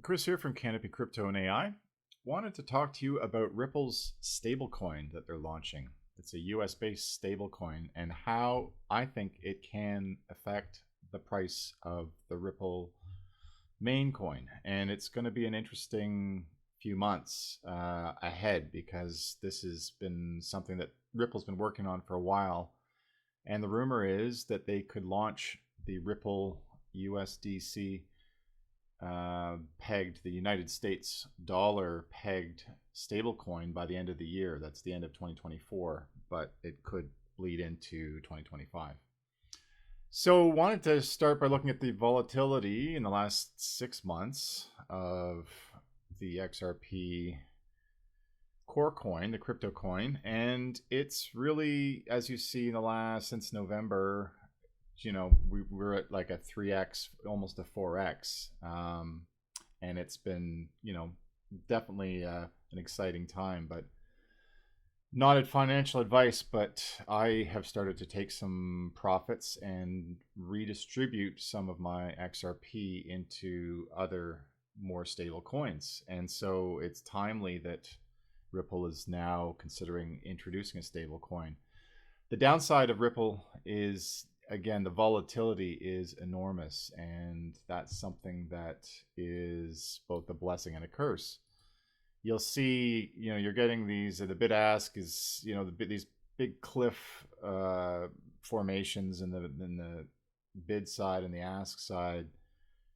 Chris here from Canopy Crypto and AI. Wanted to talk to you about Ripple's stablecoin that they're launching. It's a US based stablecoin and how I think it can affect the price of the Ripple main coin. And it's going to be an interesting few months ahead because this has been something that Ripple's been working on for a while. And the rumor is that they could launch the Ripple USDC pegged, the United States dollar pegged stablecoin by the end of the year. That's the end of 2024, but it could bleed into 2025. So wanted to start by looking at the volatility in the last 6 months of the XRP core coin, the crypto coin, and it's really, as you see in the last, since November, we're at like a 3x, almost a 4x, and it's been, definitely an exciting time, but not at financial advice, but I have started to take some profits and redistribute some of my XRP into other more stable coins. And so it's timely that Ripple is now considering introducing a stable coin. The downside of Ripple is, again, the volatility is enormous, and that's something that is both a blessing and a curse. You'll see, you're getting these, the bid ask is, these big cliff formations in the bid side and the ask side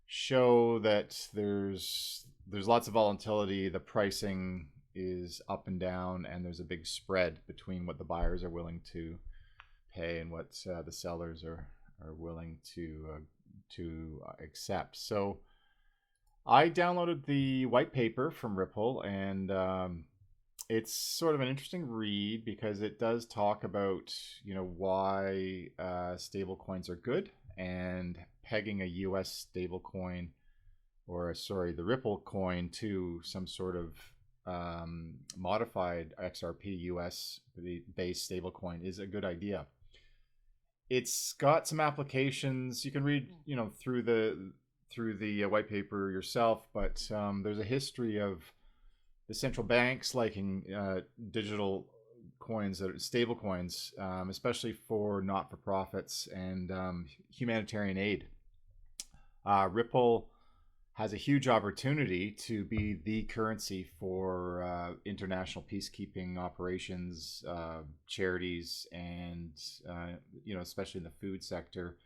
show that there's lots of volatility. The pricing is up and down, and there's a big spread between what the buyers are willing to pay and what the sellers are willing to accept. So I downloaded the white paper from Ripple, and it's sort of an interesting read because it does talk about why stable coins are good, and pegging a US stable coin, or the Ripple coin, to some sort of modified XRP US based stablecoin is a good idea. It's got some applications. You can read, through the white paper yourself, but there's a history of the central banks liking digital coins, that are stable coins, especially for not-for-profits and humanitarian aid. Ripple has a huge opportunity to be the currency for international peacekeeping operations, charities, and especially in the food sector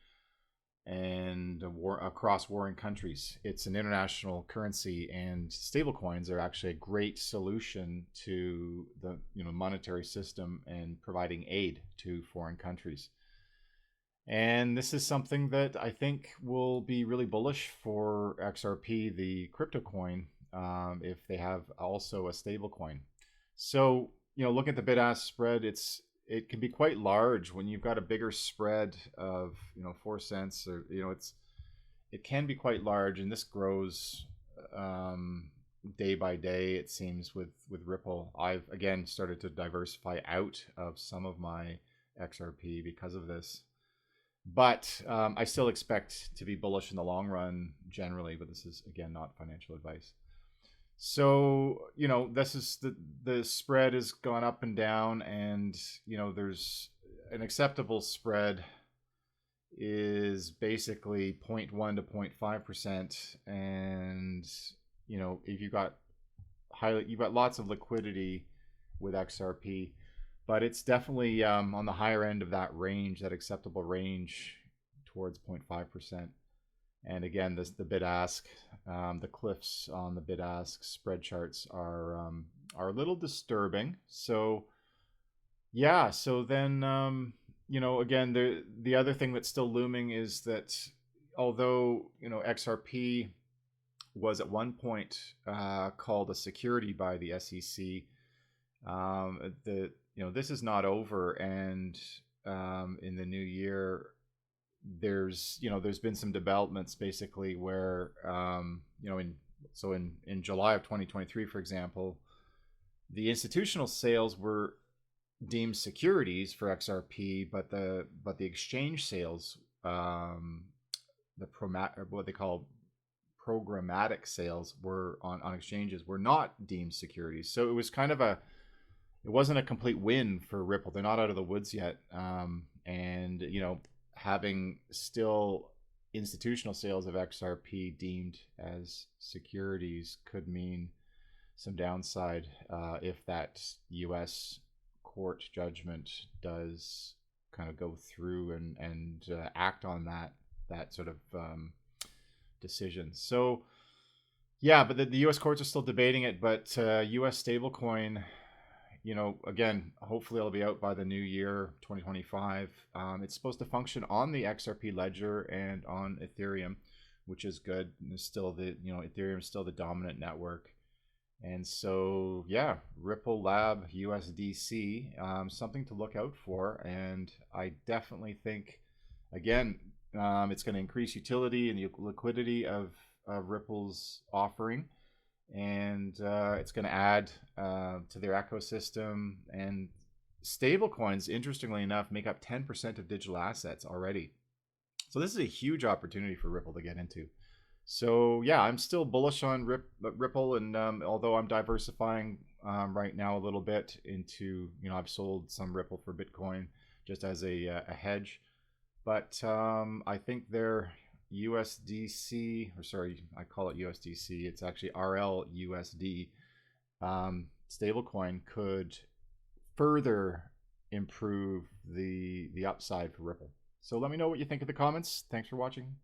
and across warring countries. It's an international currency, and stablecoins are actually a great solution to the monetary system and providing aid to foreign countries. And this is something that I think will be really bullish for XRP, the crypto coin, if they have also a stable coin. So, look at the bid-ask spread. It can be quite large when you've got a bigger spread of 4 cents, or it can be quite large, and this grows day by day, it seems, with Ripple. I've again started to diversify out of some of my XRP because of this. But I still expect to be bullish in the long run generally, but this is, again, not financial advice. So, this is the spread has gone up and down, and, there's an acceptable spread is basically 0.1 to 0.5%. And, if you've got lots of liquidity with XRP, but it's definitely on the higher end of that range, that acceptable range, towards 0.5%. And again, the bid ask, the cliffs on the bid ask spread charts are a little disturbing. So yeah, so then again, the other thing that's still looming is that although XRP was at one point called a security by the SEC, this is not over, and in the new year, there's been some developments basically where in July of 2023, for example, the institutional sales were deemed securities for XRP, but the exchange sales, what they call programmatic sales were on exchanges were not deemed securities. So it was kind of it wasn't a complete win for Ripple. They're not out of the woods yet. And, you know, having still institutional sales of XRP deemed as securities could mean some downside if that US court judgment does kind of go through and act on that sort of decision. So yeah, but the US courts are still debating it. But US stablecoin, you know, again, hopefully it'll be out by the new year, 2025. It's supposed to function on the XRP ledger and on Ethereum, which is good. It's still Ethereum is still the dominant network. And so, yeah, Ripple Lab USDC, something to look out for. And I definitely think, again, it's going to increase utility and the liquidity of Ripple's offering. And it's going to add to their ecosystem. And stablecoins, interestingly enough, make up 10% of digital assets already. So this is a huge opportunity for Ripple to get into. So yeah, I'm still bullish on Ripple, and although I'm diversifying right now a little bit into, you know, I've sold some Ripple for Bitcoin just as a hedge, but I think their USDC, or sorry, I call it USDC, it's actually RLUSD stablecoin could further improve the upside for Ripple. So let me know what you think in the comments. Thanks for watching.